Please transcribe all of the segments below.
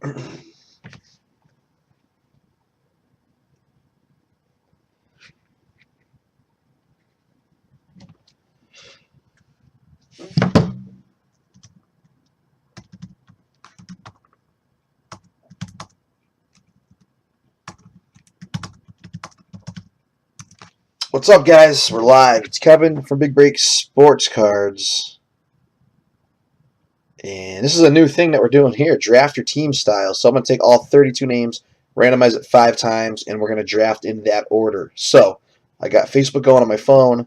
What's up, guys? We're live. It's Kevin from Big Break Sports Cards. And this is a new thing that we're doing here, draft your team style. So I'm going to take all 32 names, randomize it 5 times, and we're going to draft in that order. So I got Facebook going on my phone.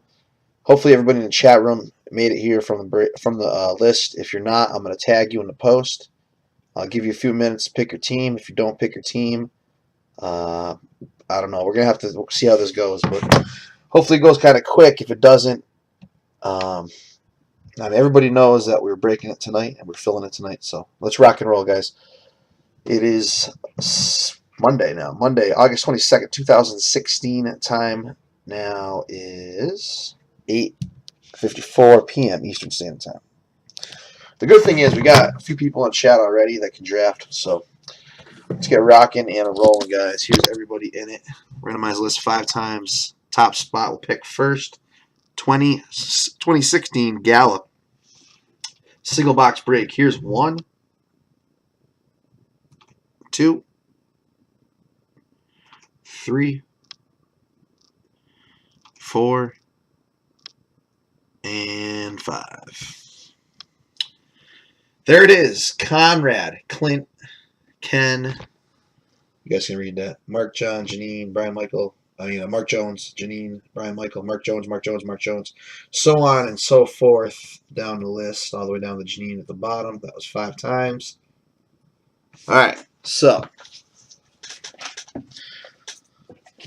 Hopefully everybody in the chat room made it here from the list. If you're not, I'm going to tag you in the post. I'll give you a few minutes to pick your team. If you don't pick your team, I don't know. We're going to have to see how this goes, but hopefully it goes kind of quick. If it doesn't, not everybody knows that we're breaking it tonight and we're filling it tonight. So let's rock and roll, guys. It is Monday now. Monday, August 22nd, 2016. Time now is 8:54 p.m. Eastern Standard Time. The good thing is we got a few people in chat already that can draft. So let's get rocking and rolling, guys. Here's everybody in it. Randomize list 5 times. Top spot will pick first. 2016 Gala single box break. Here's 1, 2, 3, 4, and 5. There it is. Conrad, Clint, Ken. You guys can read that. Mark, John, Janine, Brian, Michael. Mark Jones, Janine, Brian, Michael, Mark Jones, Mark Jones, Mark Jones, so on and so forth down the list, all the way down to Janine at the bottom. That was 5 times. All right, so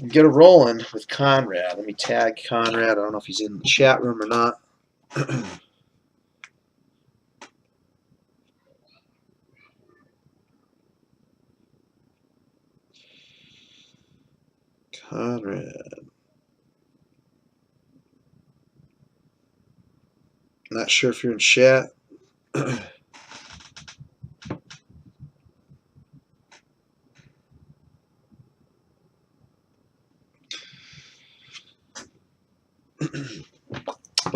get a rolling with Conrad. Let me tag Conrad. I don't know if he's in the chat room or not. Conrad. Not sure if you're in chat. But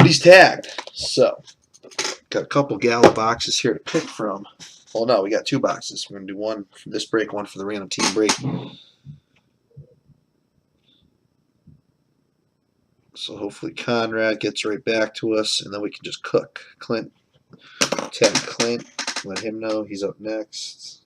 he's tagged. So, got a couple Gala boxes here to pick from. Well, no, we got 2 boxes. We're going to do one for this break, one for the random team break. So hopefully Conrad gets right back to us, and then we can just cook. Clint, tag Clint, let him know he's up next.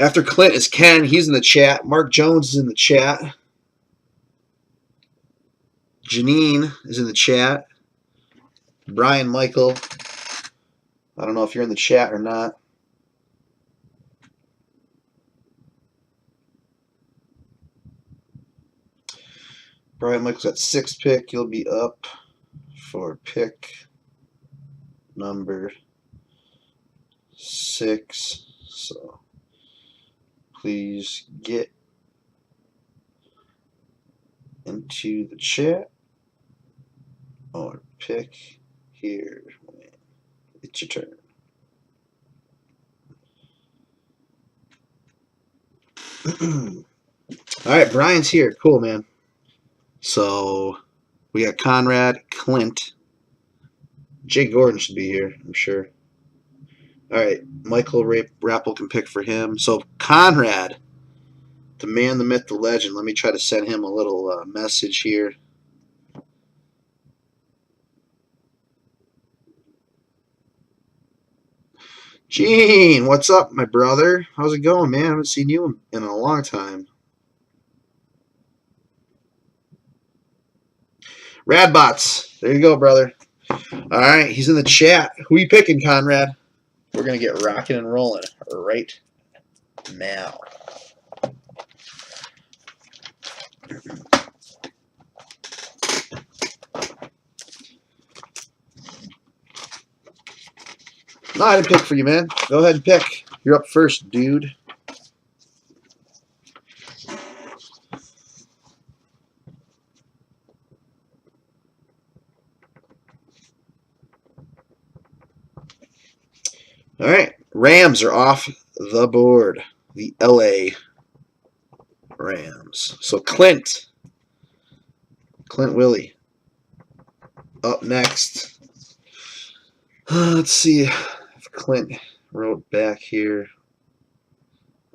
After Clint is Ken. He's in the chat. Mark Jones is in the chat. Janine is in the chat. Brian Michael. I don't know if you're in the chat or not. Brian Michael's at 6th pick. You'll be up for pick number 6. So please get into the chat or pick here. It's your turn. All right, Brian's here. Cool, man. So we got Conrad, Clint. Jake Gordon should be here, I'm sure. All right, Michael Rappel can pick for him. So Conrad, the man, the myth, the legend. Let me try to send him a little message here. Gene, what's up, my brother? How's it going, man? I haven't seen you in a long time. Radbots, there you go, brother. All right, he's in the chat. Who are you picking, Conrad? We're going to get rocking and rolling right now. No, I didn't pick for you, man. Go ahead and pick. You're up first, dude. All right. Rams are off the board. The LA Rams. So Clint Willie up next. Let's see if Clint wrote back here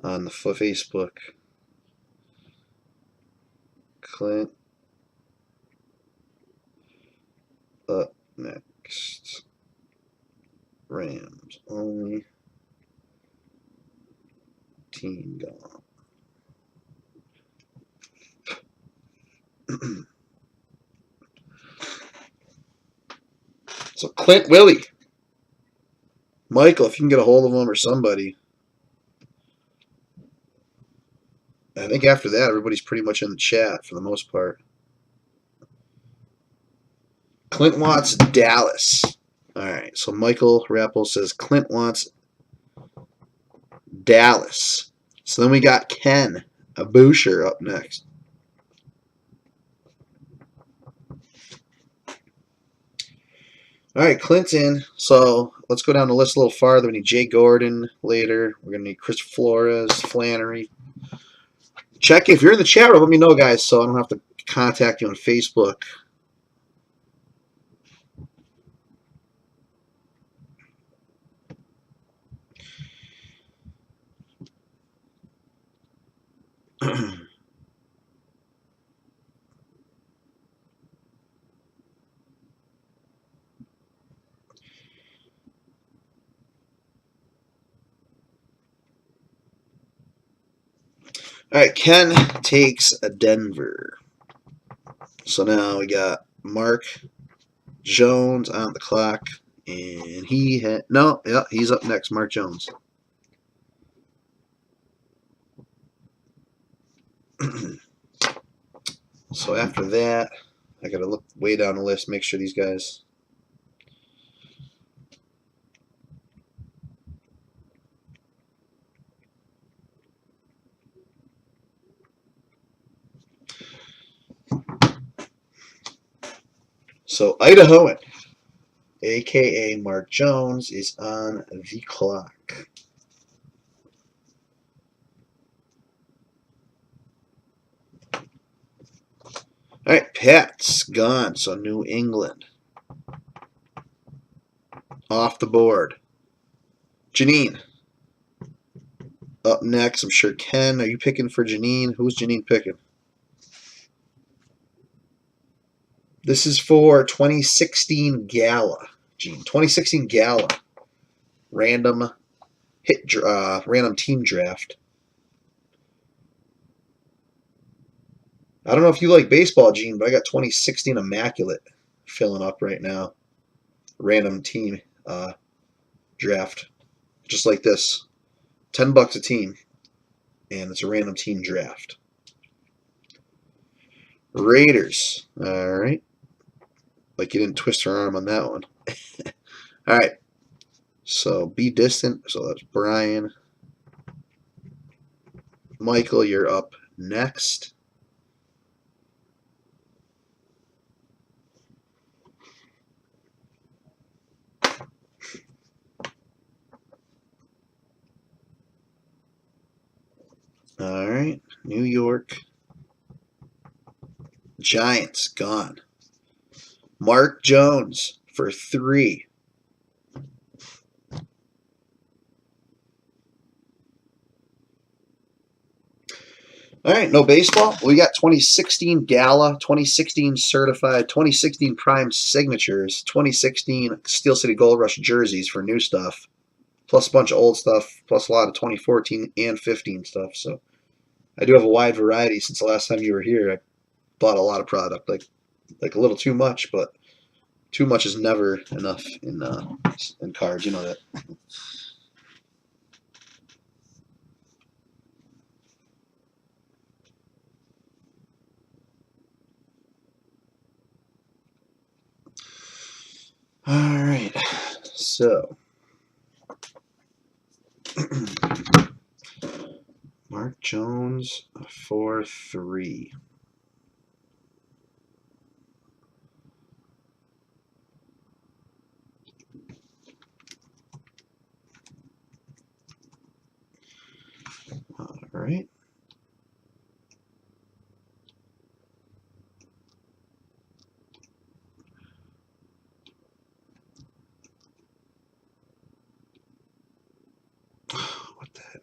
on the Facebook. Clint up next. Rams only. Team gone. So Clint Willie. Michael, if you can get a hold of him or somebody. I think after that, everybody's pretty much in the chat for the most part. Clint wants Dallas. All right, so Michael Rappel says Clint wants Dallas. So then we got Ken Abusher up next. All right, Clint's in. So let's go down the list a little farther. We need Jay Gordon later. We're going to need Chris Flores, Flannery. Check if you're in the chat room. Let me know, guys, so I don't have to contact you on Facebook. All right, Ken takes a Denver. So now we got Mark Jones on the clock, and he's up next. Mark Jones. So after that, I got to look way down the list, make sure these guys. So Idahoan, a.k.a. Mark Jones, is on the clock. All right, Pat's gone, so New England. Off the board. Janine. Up next, I'm sure Ken. Are you picking for Janine? Who's Janine picking? This is for 2016 Gala, Gene. 2016 Gala. Random team draft. I don't know if you like baseball, Gene, but I got 2016 Immaculate filling up right now. Random team draft. Just like this. $10 a team. And it's a random team draft. Raiders. All right. Like you didn't twist her arm on that one. All right. So be distant. So that's Brian. Michael, you're up next. All right. New York Giants gone. Mark Jones for 3. All right, no baseball. We got 2016 Gala, 2016 Certified, 2016 Prime Signatures, 2016 Steel City Gold Rush jerseys for new stuff, plus a bunch of old stuff, plus a lot of 2014 and 15 stuff. So I do have a wide variety since the last time you were here. I bought a lot of product, like a little too much, but too much is never enough in cards. You know that. All right, so Rams 4-3. All right. What the heck?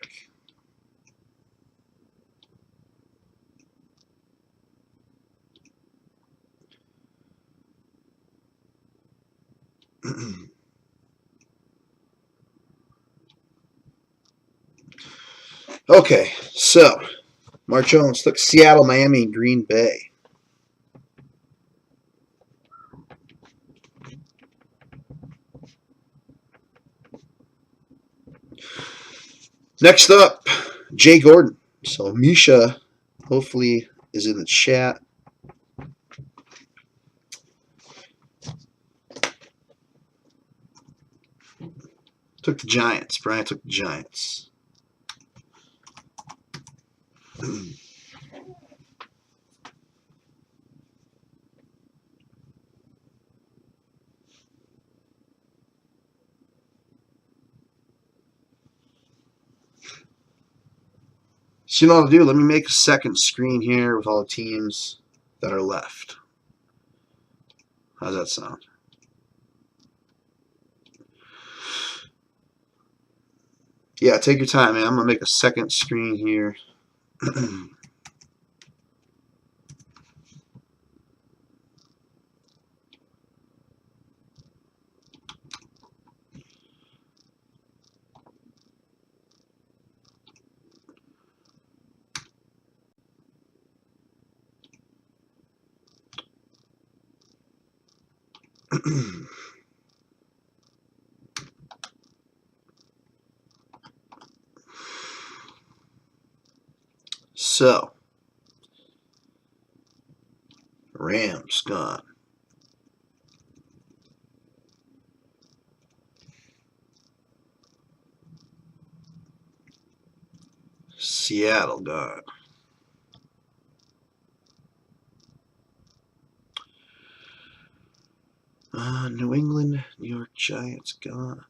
Okay, so Mark Jones took Seattle, Miami, and Green Bay. Next up, Jay Gordon. So Misha hopefully is in the chat. Took the Giants. Brian took the Giants. So you know what I'll do? Let me make a second screen here with all the teams that are left. How's that sound? Yeah, take your time, man. I'm going to make a second screen here. So, Rams gone. Seattle gone. New England, New York Giants gone.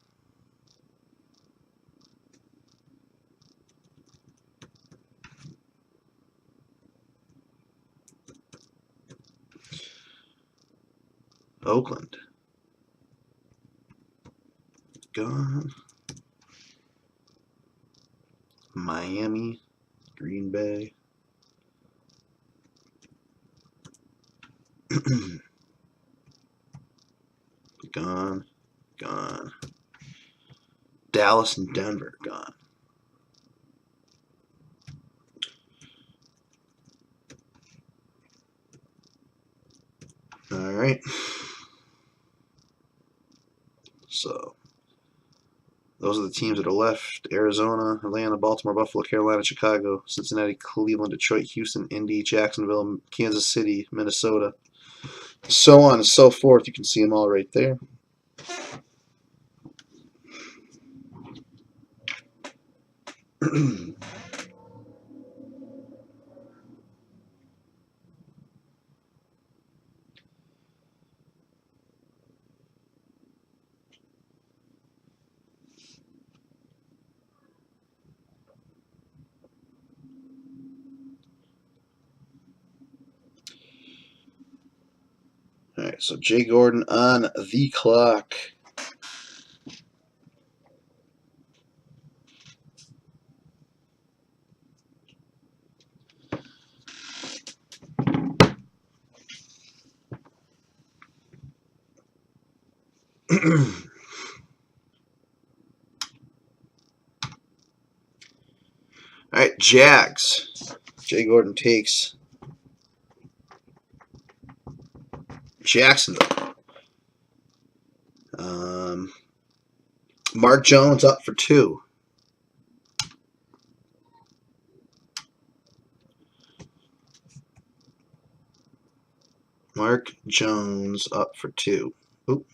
Oakland gone. Miami, Green Bay. Gone. Dallas and Denver gone. All right. So those are the teams that are left: Arizona, Atlanta, Baltimore, Buffalo, Carolina, Chicago, Cincinnati, Cleveland, Detroit, Houston, Indy, Jacksonville, Kansas City, Minnesota, so on and so forth. You can see them all right there. All right, so Jay Gordon on the clock. All right, Jags. Jay Gordon takes Jacksonville. Mark Jones up for 2. Mark Jones up for 2. Oop.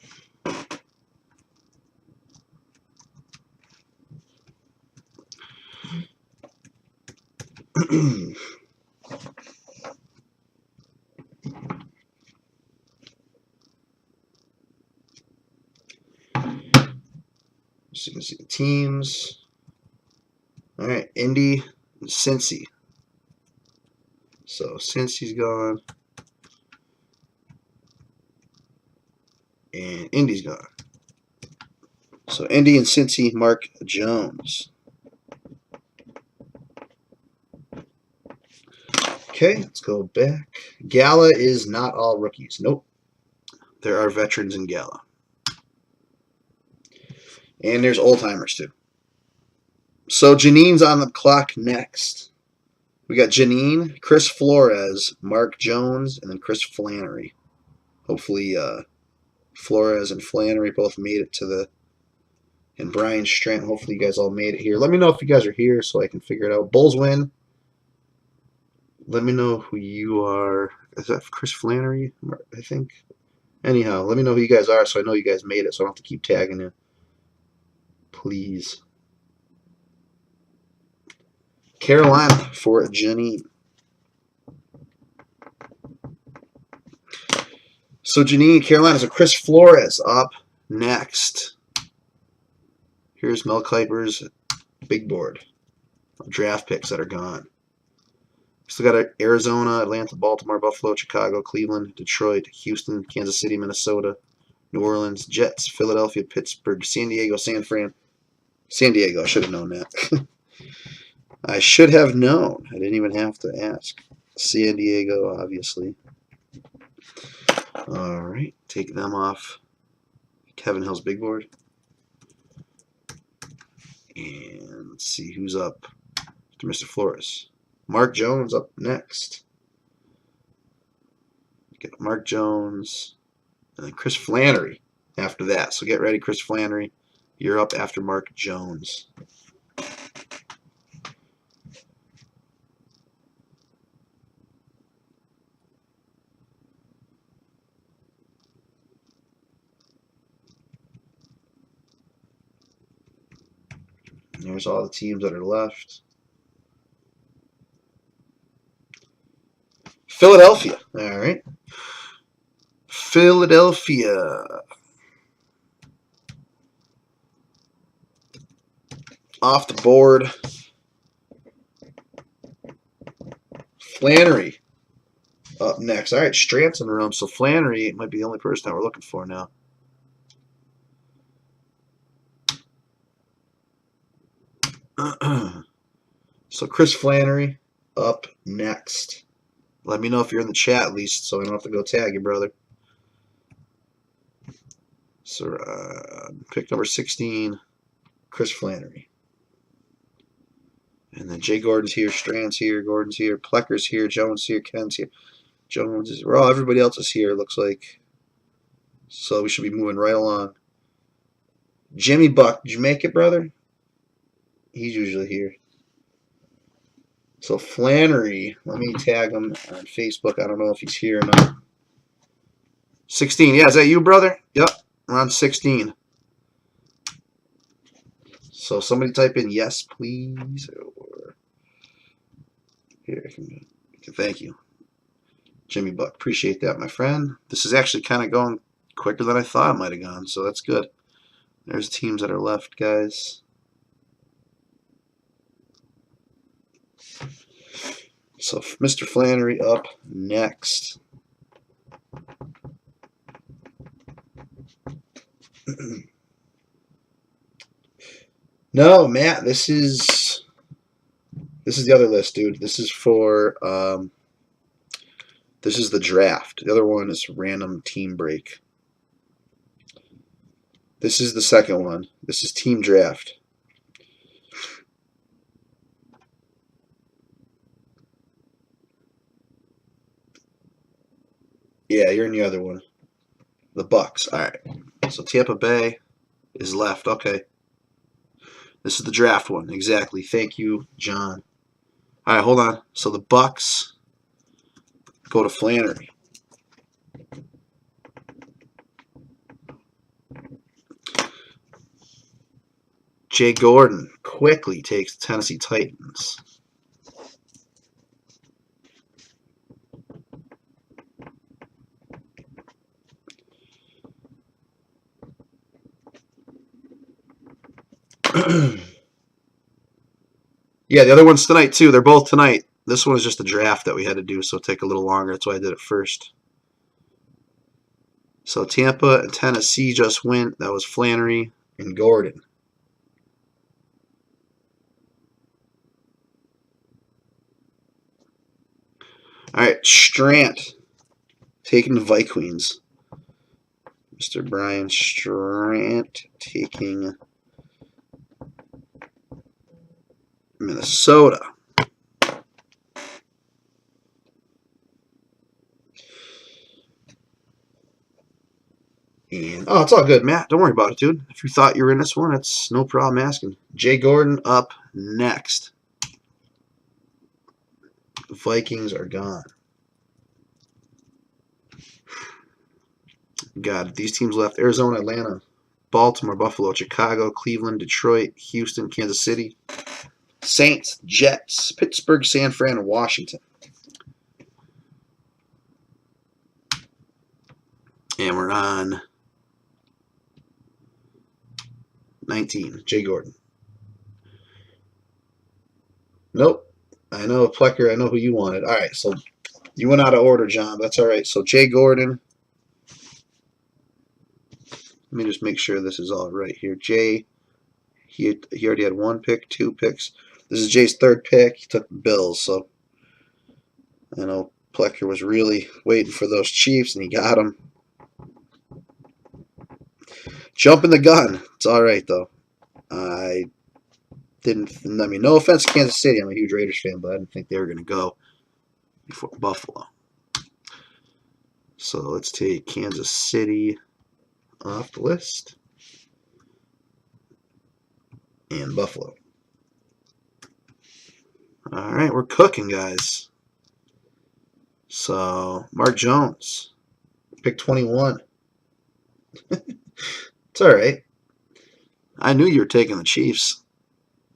teams. All right, Indy and Cincy. So Cincy's gone. And Indy's gone. So Indy and Cincy, Mark Jones. Okay, let's go back. Gala is not all rookies. Nope. There are veterans in Gala. And there's old-timers, too. So Janine's on the clock next. We got Janine, Chris Flores, Mark Jones, and then Chris Flannery. Hopefully Flores and Flannery both made it to the... And Brian Strant, hopefully you guys all made it here. Let me know if you guys are here so I can figure it out. Bulls win. Let me know who you are. Is that Chris Flannery, I think? Anyhow, let me know who you guys are so I know you guys made it so I don't have to keep tagging you. Please. Carolina for Janine. So Janine, Carolina. So Chris Flores up next. Here's Mel Kiper's big board of draft picks that are gone. Still got Arizona, Atlanta, Baltimore, Buffalo, Chicago, Cleveland, Detroit, Houston, Kansas City, Minnesota, New Orleans, Jets, Philadelphia, Pittsburgh, San Diego, San Fran. San Diego, I should have known that. I should have known. I didn't even have to ask. San Diego, obviously. All right, take them off Kevin Hill's big board. And let's see who's up to Mr. Flores. Mark Jones up next. Get Mark Jones and then Chris Flannery after that. So get ready, Chris Flannery. You're up after Mark Jones. And there's all the teams that are left. Philadelphia. All right. Philadelphia. Off the board. Flannery up next. All right, Strant's in the room. So Flannery might be the only person that we're looking for now. So Chris Flannery up next. Let me know if you're in the chat at least so I don't have to go tag you, brother. So pick number 16, Chris Flannery. And then Jay Gordon's here, Strand's here, Gordon's here, Plecker's here, Jones here, Ken's here. Jones is, well, everybody else is here, it looks like. So we should be moving right along. Jimmy Buck, did you make it, brother? He's usually here. So Flannery, let me tag him on Facebook. I don't know if he's here or not. 16, yeah, is that you, brother? Yep, we're on 16. So somebody type in yes, please. Or here, I can thank you. Jimmy Buck, appreciate that, my friend. This is actually kind of going quicker than I thought it might have gone, so that's good. There's teams that are left, guys. So Mr. Flannery up next. No, Matt, this is the other list, dude. This is for this is the draft. The other one is random team break. This is the second one. This is team draft. Yeah, you're in the other one. The Bucks. All right. So Tampa Bay is left. Okay. This is the draft one. Exactly. Thank you, John. All right, hold on. So the Bucks go to Flannery. Jay Gordon quickly takes the Tennessee Titans. Yeah, the other one's tonight too. They're both tonight. This one is just a draft that we had to do, so it'll take a little longer. That's why I did it first. So Tampa and Tennessee just went. That was Flannery and Gordon. All right, Strant taking the Vikings. Mr. Brian Strant taking Minnesota. And oh, it's all good, Matt. Don't worry about it, dude. If you thought you were in this one, it's no problem asking. Jay Gordon up next. The Vikings are gone. God, these teams left: Arizona, Atlanta, Baltimore, Buffalo, Chicago, Cleveland, Detroit, Houston, Kansas City, Saints, Jets, Pittsburgh, San Fran, and Washington. And we're on 19, Jay Gordon. Nope. I know, Plecker, I know who you wanted. All right, so you went out of order, John. That's all right. So Jay Gordon. Let me just make sure this is all right here. Jay, he already had 1 pick, 2 picks. This is Jay's 3rd pick. He took the Bills, so I know Plecker was really waiting for those Chiefs, and he got them. Jumping the gun. It's all right, though. I mean, no offense to Kansas City. I'm a huge Raiders fan, but I didn't think they were going to go before Buffalo. So let's take Kansas City off the list. And Buffalo. All right, we're cooking, guys. So, Mark Jones, pick 21. It's all right. I knew you were taking the Chiefs.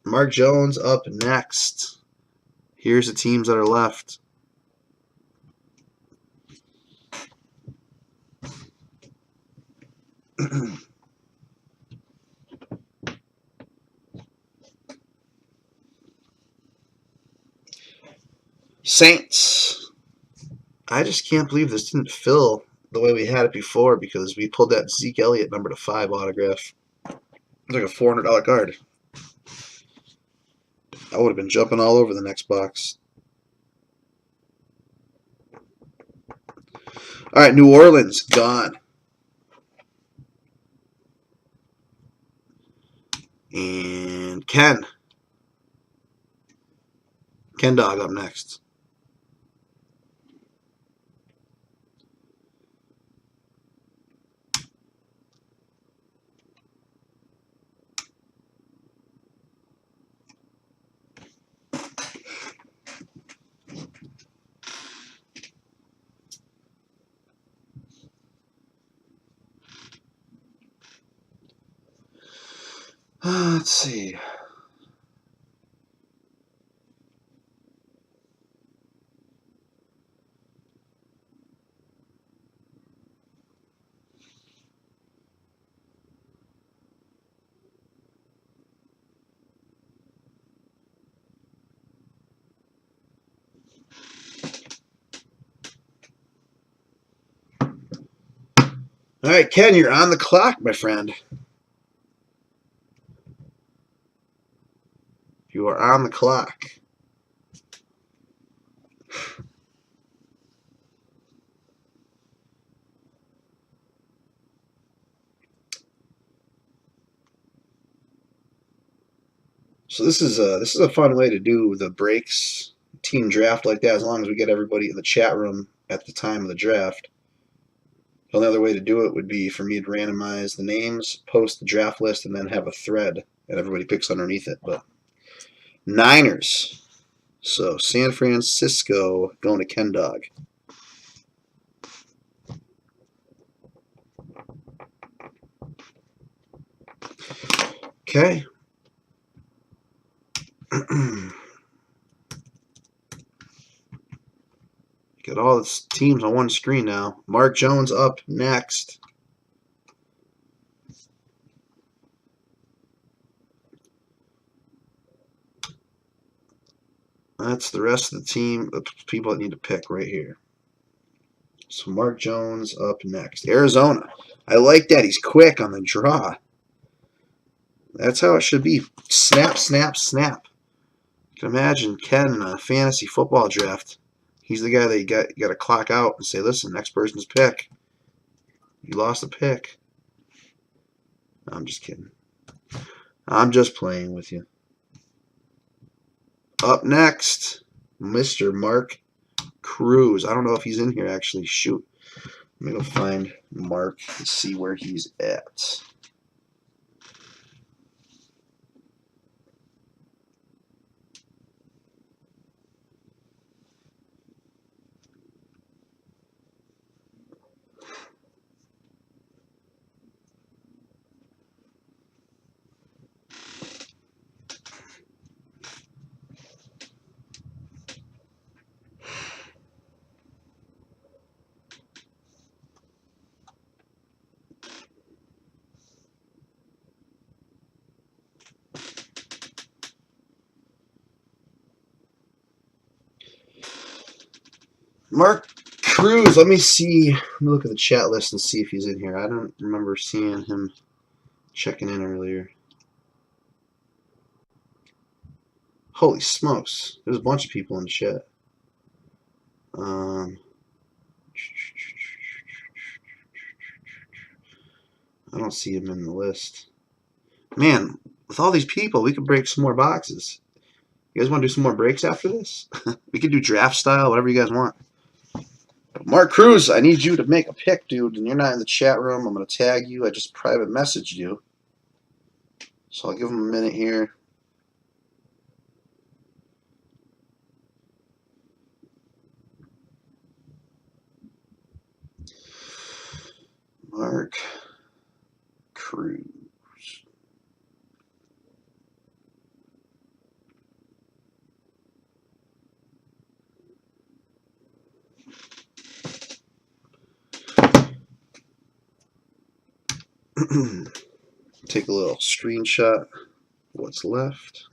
Mark Jones up next. Here's the teams that are left. Saints. I just can't believe this didn't fill the way we had it before because we pulled that Zeke Elliott number to 5 autograph. It's like a $400 card. I would have been jumping all over the next box. All right, New Orleans, gone. And Ken Dog up next. Let's see. All right, Ken, you're on the clock, my friend. You are on the clock. So this is a fun way to do the breaks team draft like that. As long as we get everybody in the chat room at the time of the draft. Another way to do it would be for me to randomize the names, post the draft list, and then have a thread and everybody picks underneath it. But Niners. So San Francisco going to Ken Dog. Okay. Got all the teams on one screen now. Mark Jones up next. That's the rest of the team, the people that need to pick right here. So Mark Jones up next. Arizona. I like that. He's quick on the draw. That's how it should be. Snap, snap, snap. You can imagine Ken in a fantasy football draft. He's the guy that you got to clock out and say, listen, next person's pick. You lost a pick. I'm just kidding. I'm just playing with you. Up next, Mr. Mark Cruz. I don't know if he's in here, actually. Shoot. Let me go find Mark and see where he's at. Mark Cruz, let me see. Let me look at the chat list and see if he's in here. I don't remember seeing him checking in earlier. Holy smokes. There's a bunch of people in the chat. I don't see him in the list. Man, with all these people, we could break some more boxes. You guys want to do some more breaks after this? We could do draft style, whatever you guys want. Mark Cruz, I need you to make a pick, dude, and you're not in the chat room. I'm going to tag you. I just private messaged you. So I'll give him a minute here. Mark Cruz. Take a little screenshot of what's left.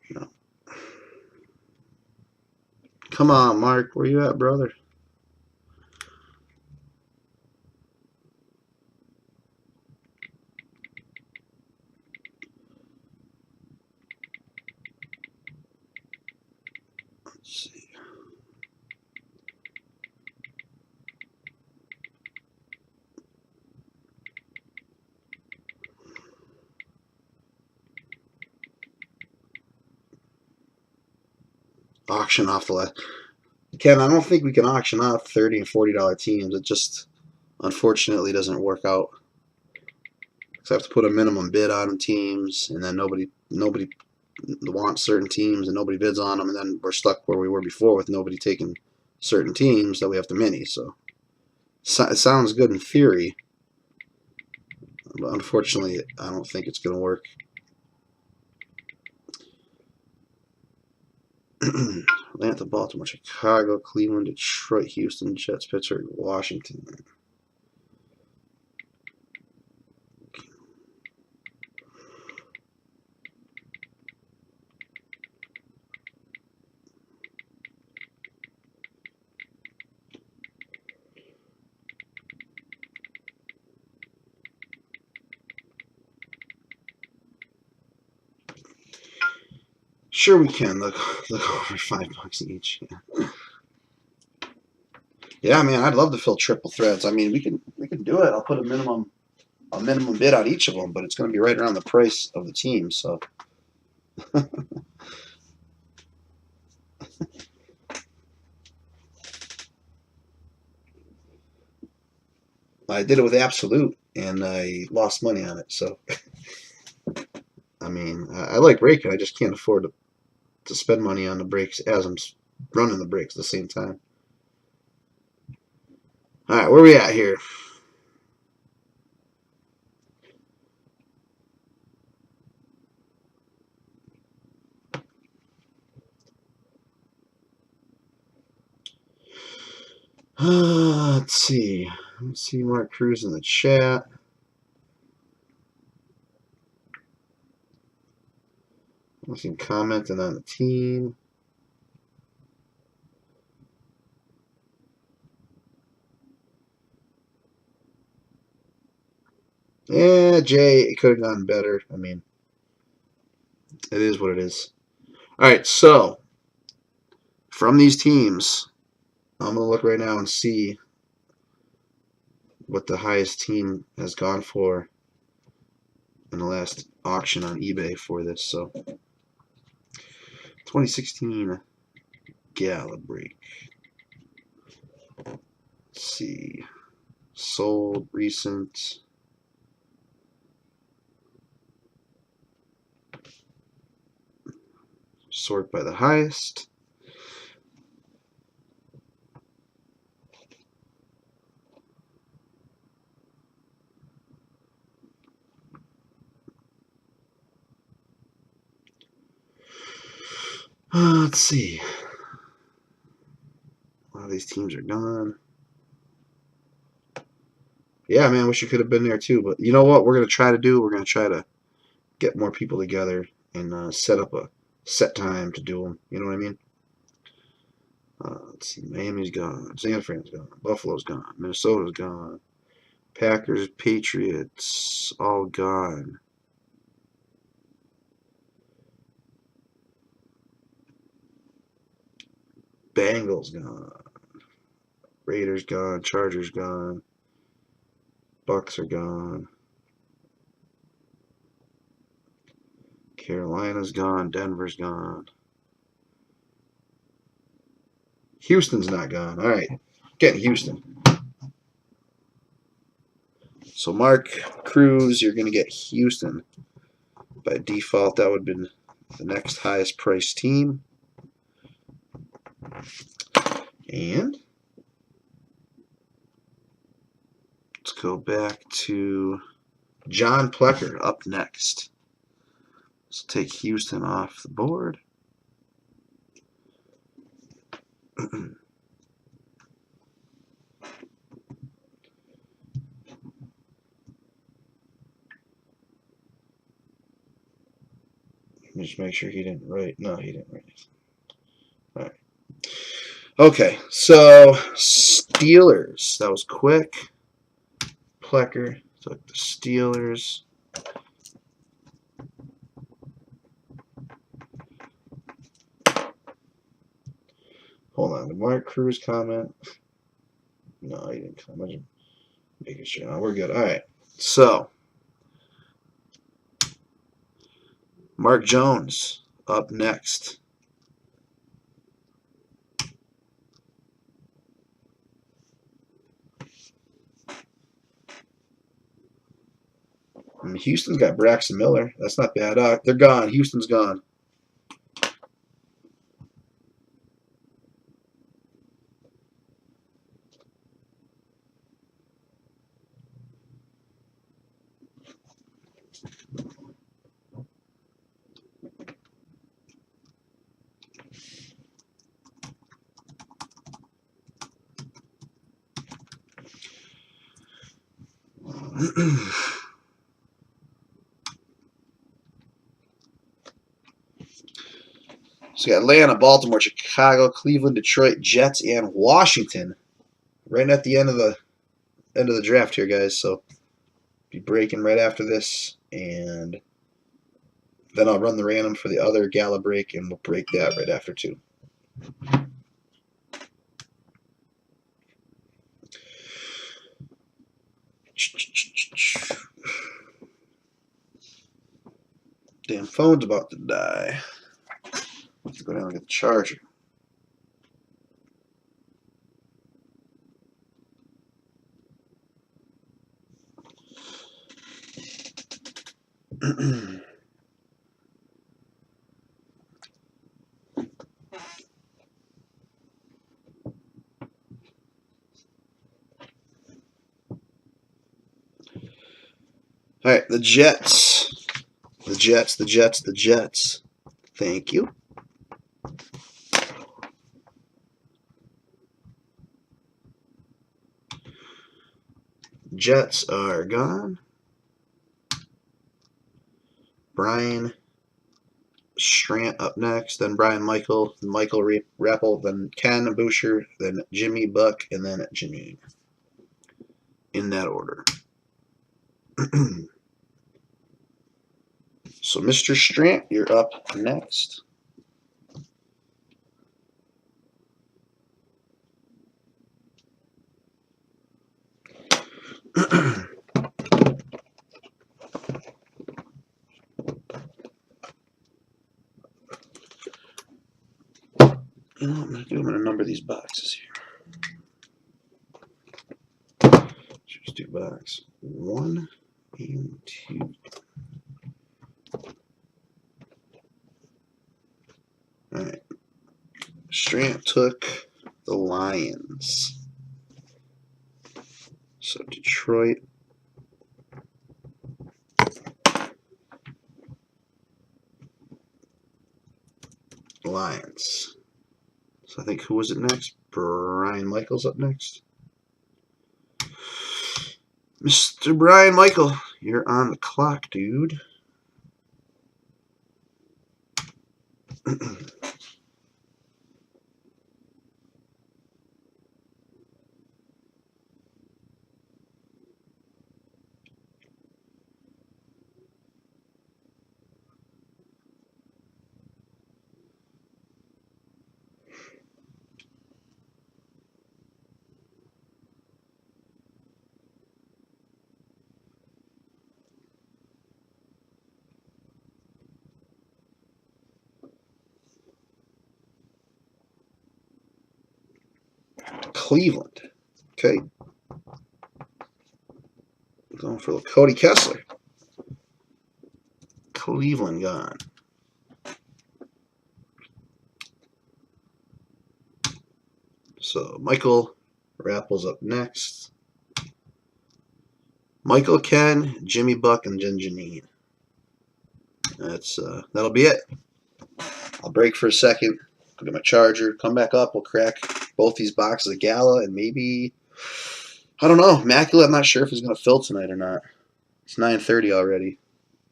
No. Come on, Mark. Where you at, brother? Let's see. Auction off the last. Ken, I don't think we can auction off $30 and $40 teams. It just unfortunately doesn't work out. Because I have to put a minimum bid on teams, and then nobody wants certain teams, and nobody bids on them, and then we're stuck where we were before with nobody taking certain teams that we have to mini. So it sounds good in theory, but unfortunately, I don't think it's going to work. Atlanta, Baltimore, Chicago, Cleveland, Detroit, Houston, Jets, Pittsburgh, Washington. Sure, we can. Look over $5 each. Yeah, man, I'd love to fill triple threads. I mean, we can do it. I'll put a minimum bid on each of them, but it's going to be right around the price of the team. So, I did it with Absolute, and I lost money on it. So, I mean, I like breaking. I just can't afford to spend money on the breaks as I'm running the breaks at the same time. All right, where are we at here? Let's see. Let's see Mark Cruz in the chat. Let's see commenting on the team. Yeah, Jay, it could have gone better. I mean, it is what it is. All right, so from these teams, I'm going to look right now and see what the highest team has gone for in the last auction on eBay for this. So 2016 Gala break. Let's see. Sold, recent. Sort by the highest. Let's see. A lot of these teams are gone. Yeah, man, wish you could have been there too. But you know what we're going to try to do? We're going to try to get more people together and set up a set time to do them. You know what I mean? Let's see. Miami's gone. San Fran's gone. Buffalo's gone. Minnesota's gone. Packers, Patriots, all gone. Bengals gone. Raiders gone. Chargers gone. Bucks are gone. Carolina's gone. Denver's gone. Houston's not gone. All right. Getting Houston. So Mark Cruz, you're going to get Houston. By default, that would have been the next highest priced team. And let's go back to John Plecker up next. Let's take Houston off the board. Just make sure he didn't write. No, he didn't write it. All right. Okay, so Steelers. That was quick. Plecker took the Steelers. Hold on. Did Mark Cruz comment? No, he didn't comment. Making sure. No, we're good. All right. So, Mark Jones up next. I mean, Houston's got Braxton Miller. That's not bad. They're gone. Houston's gone. So you got Atlanta, Baltimore, Chicago, Cleveland, Detroit, Jets, and Washington. Right at the end of the draft here, guys. So be breaking right after this, and then I'll run the random for the other Gala break, and we'll break that right after too. Damn phone's about to die. Let's go down and get the charger. All right, the Jets. The Jets, the Jets, the Jets. Thank you. Jets are gone. Brian Strant up next, then Brian Michael, Michael Rappel, then Ken Boucher, then Jimmy Buck, and then Jimmy. In that order. So, Mr. Strant, you're up next. You know what I'm going to do? I'm going to number these boxes here. Choose 2 boxes. 1 and 2. All right. Strant took the Lions. So Detroit. Lions. So I think who was it next? Brian Michael's up next. Mr. Brian Michael, you're on the clock, dude. Cleveland. Okay. Going for Cody Kessler. Cleveland gone. So Michael Rappel's up next. Michael, Ken, Jimmy Buck, and Jen Janine. That'll be it. I'll break for a second. Go get my charger. Come back up. We'll crack both these boxes of Gala and maybe, I don't know, Immaculate. I'm not sure if he's going to fill tonight or not. It's 9:30 already,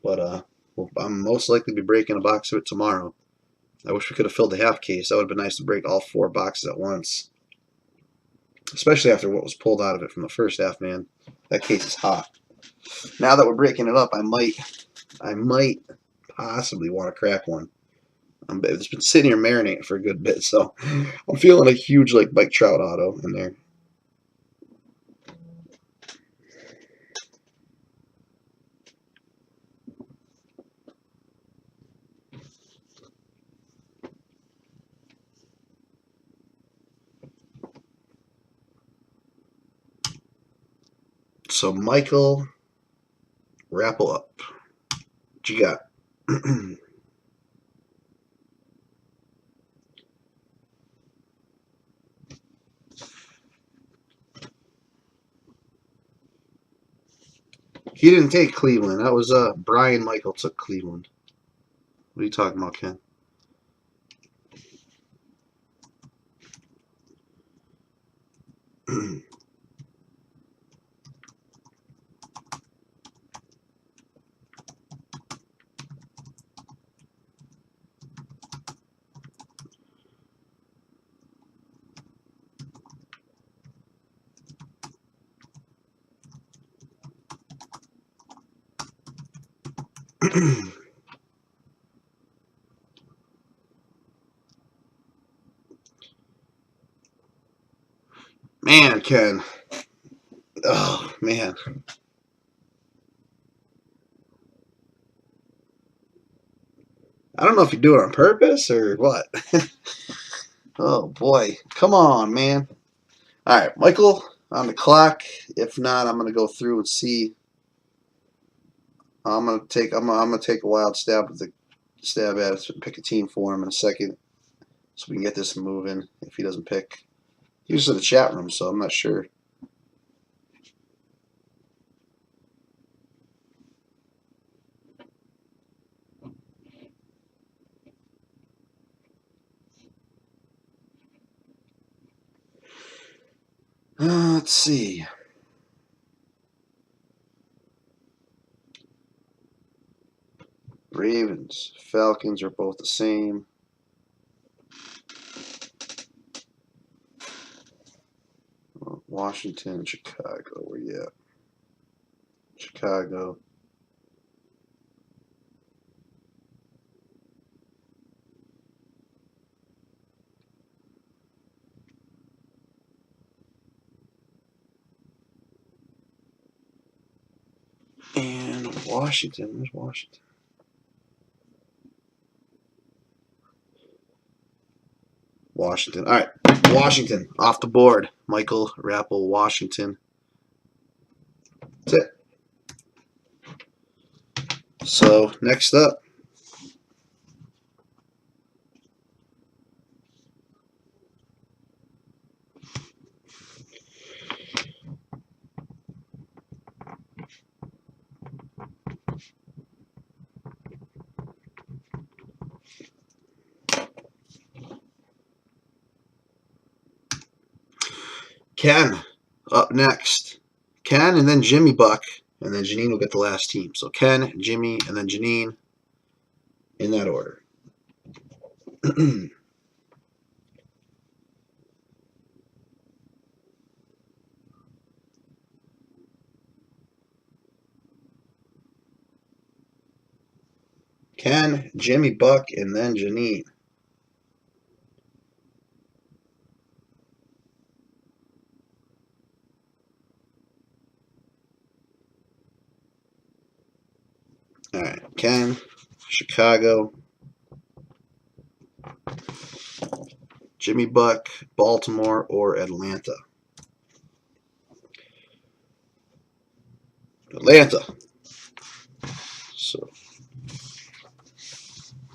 but I'm most likely be breaking a box of it tomorrow. I wish we could have filled the half case. That would have been nice to break all 4 boxes at once, especially after what was pulled out of it from the first half. Man, that case is hot. Now that we're breaking it up, I might possibly want to crack one. It's been sitting here marinating for a good bit, so I'm feeling a huge Mike Trout auto in there. So Michael, Rappel up. What you got? He didn't take Cleveland. That was Brian Michael took Cleveland. What are you talking about, Ken? Man, Ken. Oh, man. I don't know if you do it on purpose or what. Oh, boy. Come on, man. All right, Michael on the clock. If not, I'm going to go through and see. I'm gonna take a wild stab at it and pick a team for him in a second, so we can get this moving. If he doesn't pick, he was in the chat room, so I'm not sure. Let's see. Ravens, Falcons are both the same. Washington, Chicago, where you at? Chicago. And Washington, where's Washington? Washington. All right, Washington off the board. Michael Rappel, Washington. That's it. So next up, Ken up next. Ken and then Jimmy Buck, and then Janine will get the last team. So Ken, Jimmy, and then Janine in that order. Ken, Jimmy Buck, and then Janine. All right, Ken, Chicago, Jimmy Buck, Baltimore, or Atlanta. Atlanta. So,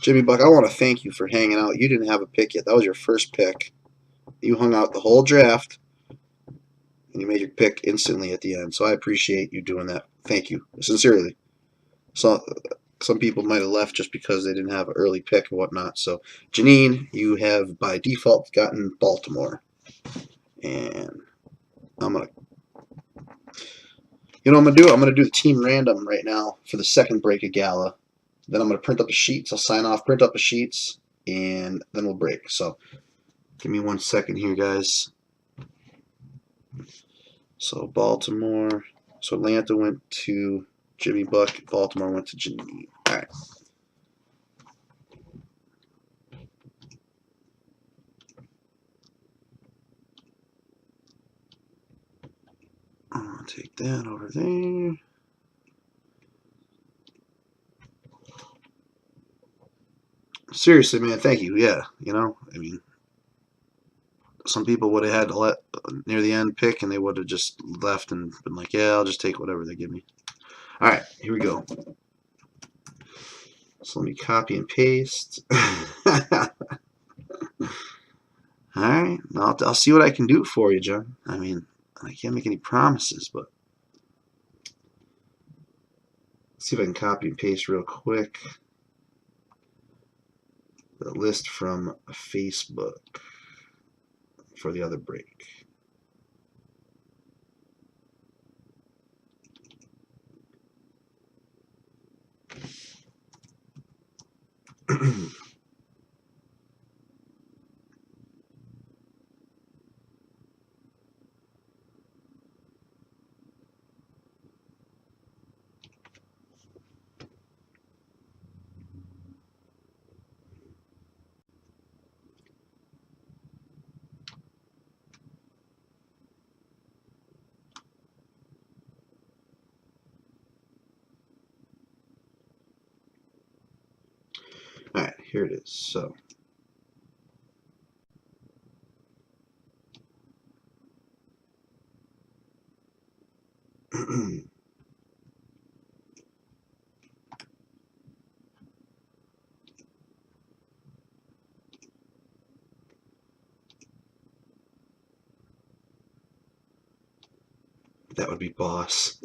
Jimmy Buck, I want to thank you for hanging out. You didn't have a pick yet. That was your first pick. You hung out the whole draft, and you made your pick instantly at the end. So I appreciate you doing that. Thank you, sincerely. So some people might have left just because they didn't have an early pick and whatnot. So Janine, you have by default gotten Baltimore, and I'm gonna. You know what I'm gonna do? I'm gonna do the team random right now for the second break of Gala. Then I'm gonna print up the sheets. I'll sign off, print up the sheets, and then we'll break. So give me 1 second here, guys. So Baltimore. So Atlanta went to Jimmy Buck. Baltimore went to Janine. All right. I'll take that over there. Seriously, man, thank you. Yeah, you know, I mean, some people would have had to let near the end pick, and they would have just left and been like, "Yeah, I'll just take whatever they give me." All right, here we go. So let me copy and paste. All right, I'll see what I can do for you, John. I mean, I can't make any promises, but let's see if I can copy and paste real quick the list from Facebook for the other break. All right, here it is. So that would be boss.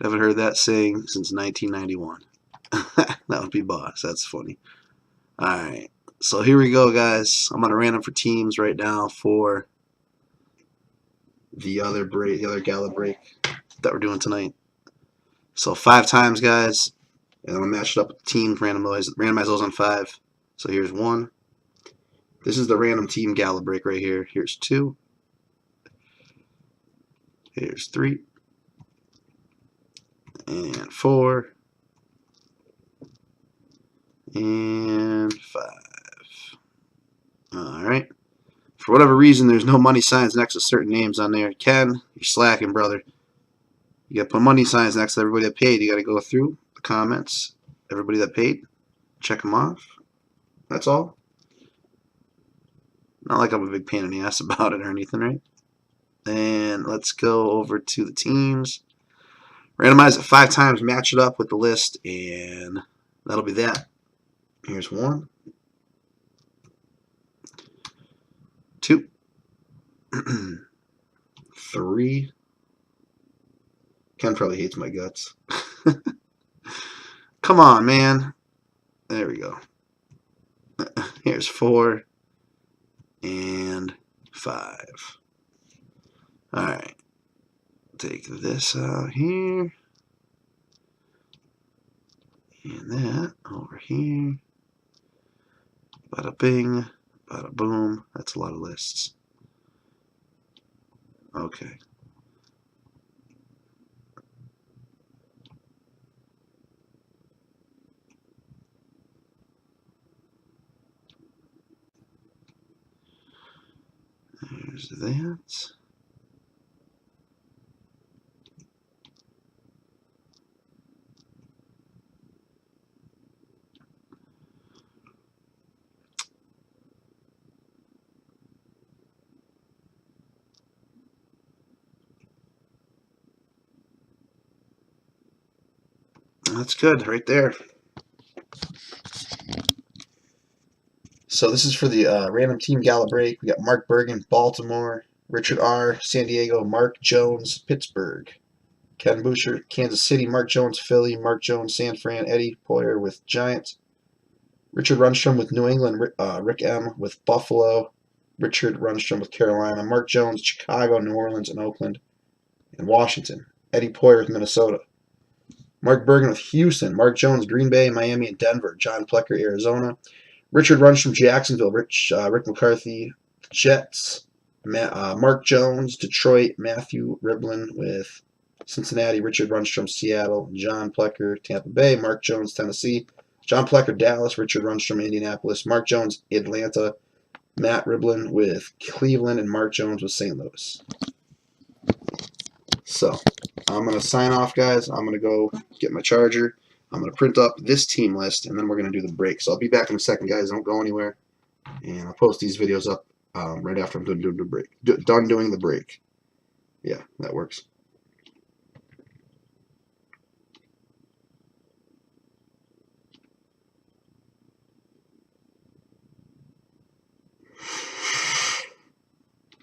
Haven't heard that saying since 1991. That would be boss. That's funny. All right. So here we go, guys. I'm going to random for teams right now for the other break, the other Gala break that we're doing tonight. So 5 times, guys. And I'm going to match it up with the team, randomize those on 5. So here's 1. This is the random team Gala break right here. Here's 2. Here's 3. And 4. And 5. Alright. For whatever reason, there's no money signs next to certain names on there. Ken, you're slacking, brother. You got to put money signs next to everybody that paid. You got to go through the comments. Everybody that paid, check them off. That's all. Not like I'm a big pain in the ass about it or anything, right? And let's go over to the teams. Randomize it 5 times, match it up with the list, and that'll be that. Here's 1, 2, 3. Ken probably hates my guts. Come on, man. There we go. Here's 4 and 5. Alright. Take this out here. And that over here. Bada bing. Bada boom. That's a lot of lists. Okay. There's that. That's good right there. So this is for the random team Gala break. We got Mark Bergen, Baltimore, Richard R., San Diego, Mark Jones, Pittsburgh, Ken Boucher, Kansas City, Mark Jones, Philly, Mark Jones, San Fran, Eddie Poyer with Giants, Richard Runstrom with New England, Rick M. with Buffalo, Richard Runstrom with Carolina, Mark Jones, Chicago, New Orleans, and Oakland, and Washington, Eddie Poyer with Minnesota, Mark Bergen with Houston, Mark Jones, Green Bay, Miami, and Denver, John Plecker, Arizona, Richard Runstrom, Jacksonville, Rick McCarthy, Jets, Mark Jones, Detroit, Matthew Riblin with Cincinnati, Richard Runstrom, Seattle, John Plecker, Tampa Bay, Mark Jones, Tennessee, John Plecker, Dallas, Richard Runstrom, Indianapolis, Mark Jones, Atlanta, Matt Riblin with Cleveland, and Mark Jones with St. Louis. So, I'm going to sign off, guys. I'm going to go get my charger. I'm going to print up this team list, and then we're going to do the break. So I'll be back in a second, guys. Don't go anywhere. And I'll post these videos up right after I'm done doing the break. Yeah, that works.